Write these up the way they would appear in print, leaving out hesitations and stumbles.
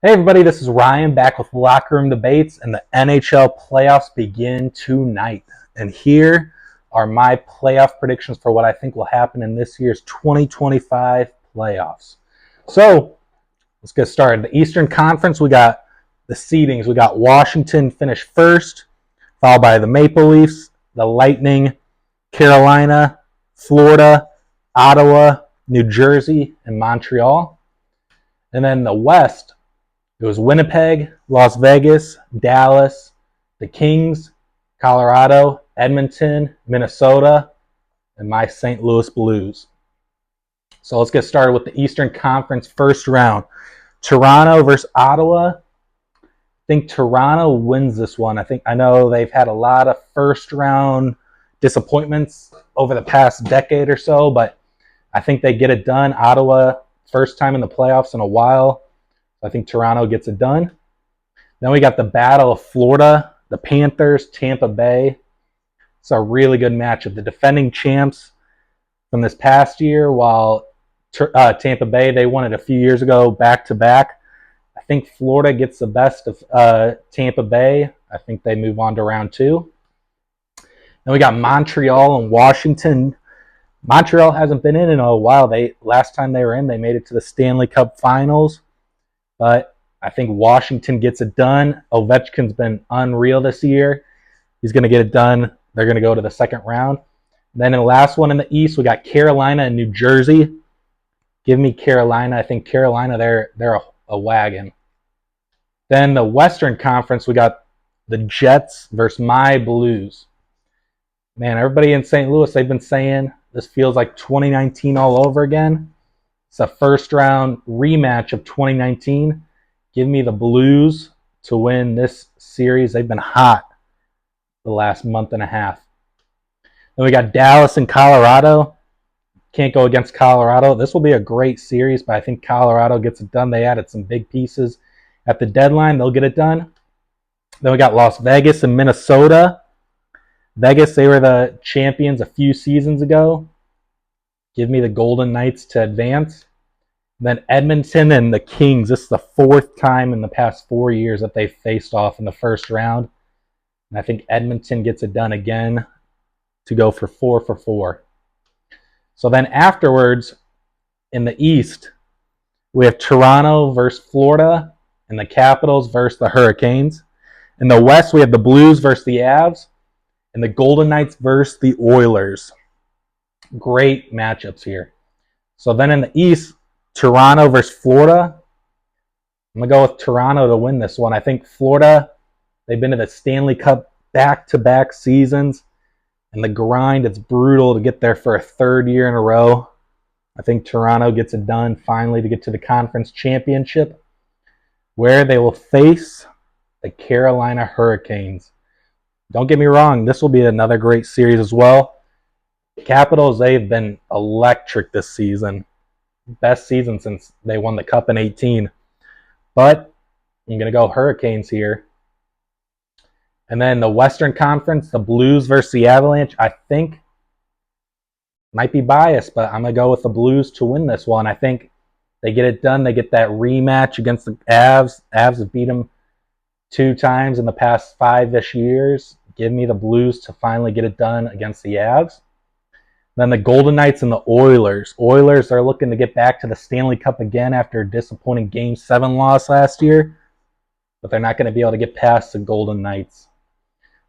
Hey everybody, this is Ryan back with Locker Room Debates, and the NHL playoffs begin tonight. And here are my playoff predictions for what I think will happen in this year's 2025 playoffs. So let's get started. The Eastern Conference, we got the seedings. We got Washington finish first, followed by the Maple Leafs, the Lightning, Carolina, Florida, Ottawa, New Jersey, and Montreal. And then the West, it was Winnipeg, Las Vegas, Dallas, the Kings, Colorado, Edmonton, Minnesota, and my St. Louis Blues. So let's get started with the Eastern Conference first round. Toronto versus Ottawa. I think Toronto wins this one. I know they've had a lot of first round disappointments over the past decade or so, but I think they get it done. Ottawa, first time in the playoffs in a while. I think Toronto gets it done. Then we got the Battle of Florida, the Panthers, Tampa Bay. It's a really good matchup. The defending champs from this past year, while Tampa Bay, they won it a few years ago back-to-back. I think Florida gets the best of Tampa Bay. I think they move on to round two. Then we got Montreal and Washington. Montreal hasn't been in a while. Last time they were in, they made it to the Stanley Cup Finals. But I think Washington gets it done. Ovechkin's been unreal this year. He's going to get it done. They're going to go to the second round. Then in the last one in the East, we got Carolina and New Jersey. Give me Carolina. I think Carolina, they're a wagon. Then the Western Conference, we got the Jets versus my Blues. Man, everybody in St. Louis, they've been saying this feels like 2019 all over again. It's a first round rematch of 2019. Give me the Blues to win this series. They've been hot the last month and a half. Then we got Dallas and Colorado. Can't go against Colorado. This will be a great series, but I think Colorado gets it done. They added some big pieces at the deadline. They'll get it done. Then we got Las Vegas and Minnesota. Vegas, they were the champions a few seasons ago. Give me the Golden Knights to advance. Then Edmonton and the Kings. This is the fourth time in the past 4 years that they've faced off in the first round. And I think Edmonton gets it done again to go for 4-4. So then afterwards, in the East, we have Toronto versus Florida and the Capitals versus the Hurricanes. In the West, we have the Blues versus the Avs and the Golden Knights versus the Oilers. Great matchups here. So then in the East, Toronto versus Florida. I'm going to go with Toronto to win this one. I think Florida, they've been to the Stanley Cup back-to-back seasons, and the grind, it's brutal to get there for a third year in a row. I think Toronto gets it done finally to get to the conference championship, where they will face the Carolina Hurricanes. Don't get me wrong, this will be another great series as well. Capitals, they've been electric this season. Best season since they won the Cup in 2018. But I'm going to go Hurricanes here. And then the Western Conference, the Blues versus the Avalanche. I think, might be biased, but I'm going to go with the Blues to win this one. I think they get it done. They get that rematch against the Avs. Avs have beat them 2 times in the past 5-ish years. Give me the Blues to finally get it done against the Avs. Then the Golden Knights and the Oilers. Oilers are looking to get back to the Stanley Cup again after a disappointing Game 7 loss last year. But they're not going to be able to get past the Golden Knights.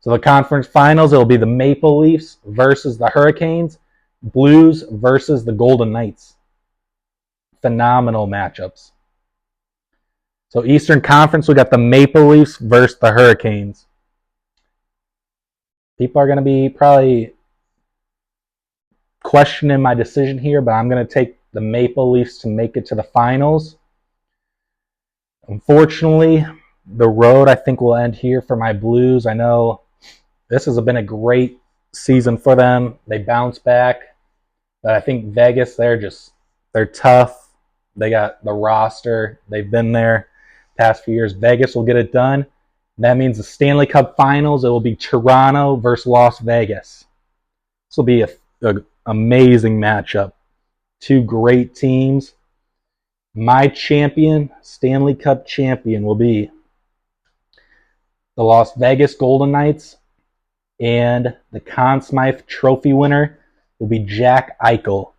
So the conference finals, it will be the Maple Leafs versus the Hurricanes. Blues versus the Golden Knights. Phenomenal matchups. So Eastern Conference, we got the Maple Leafs versus the Hurricanes. People are going to be probably questioning my decision here, but I'm going to take the Maple Leafs to make it to the finals. Unfortunately, the road I think will end here for my Blues. I know this has been a great season for them. They bounce back, but I think Vegas, they're tough. They got the roster. They've been there past few years. Vegas will get it done. That means the Stanley Cup Finals, it will be Toronto versus Las Vegas. This will be an amazing matchup. 2 great teams. My champion, Stanley Cup champion, will be the Las Vegas Golden Knights, and the Conn Smythe Trophy winner will be Jack Eichel.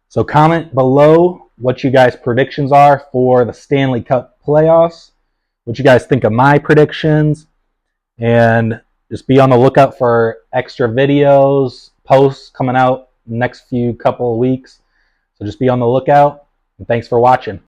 So comment below what you guys' predictions are for the Stanley Cup playoffs, what you guys think of my predictions, and just be on the lookout for extra videos, posts coming out next few couple of weeks. So just be on the lookout, and thanks for watching.